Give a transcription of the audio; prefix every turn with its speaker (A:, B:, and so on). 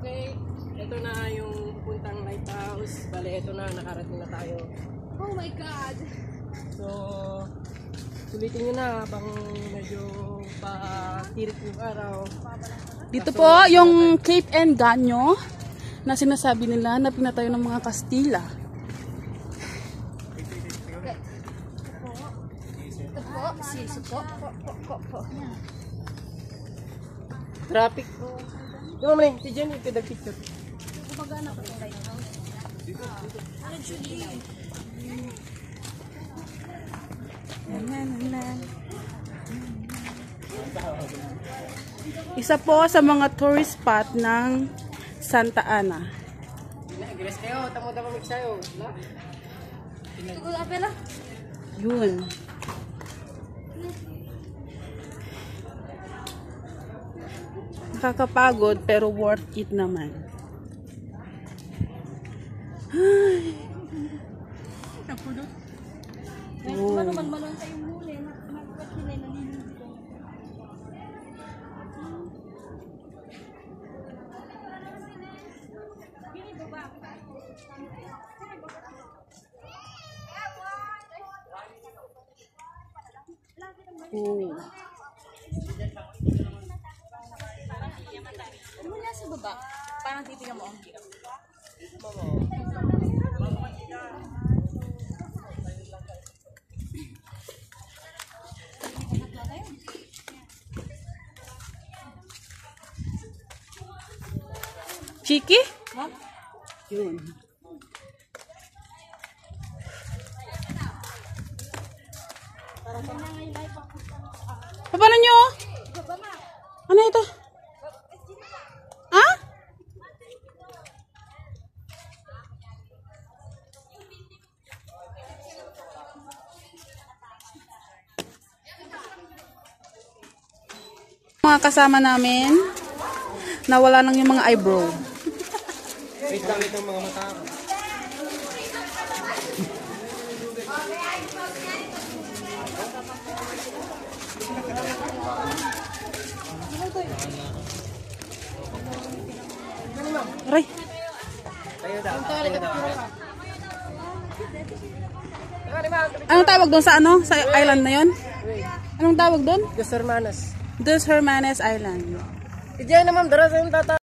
A: Okay, ito na yung pupuntang lighthouse. Bale, ito na, nakarating na tayo.
B: Oh my God!
A: So, sulitin nyo na habang medyo pa-tirik yung araw.
C: Dito po yung Cape Engaño na sinasabi nila na pinatayo ng mga Kastila.
A: Traffic. Yung naman si Jenny, pinag-picture.
B: Kumagana pa yung lighthouse. Ano, Julie?
C: Isa po sa mga tourist spot ng Santa Ana.
A: Nag-rest kayo, tamo-tamo mix tayo.
B: Tugol apela.
C: Yun. Nakakapagod pero worth it naman. Ay.
B: Oh. Manuman tayo muli. Nagkat sila nanilito.
C: Oh.
B: Ano mo niya sa baba? Parang titignan mo ang kira.
C: Chiki?
B: Ha?
C: Yun. Paano nyo? Ano ito? Ha? Mga kasama namin, nawala lang yung mga eyebrow.
A: Wait lang itong mga mata ko.
C: Aray.
A: Tayo daw. Tayo daw.
C: Anong tawag doon sa ano? Sa island na yon? Anong tawag doon?
A: Dos Hermanas.
C: Dos Hermanas Island.
A: Si Jenny naman, dara sa yung tata.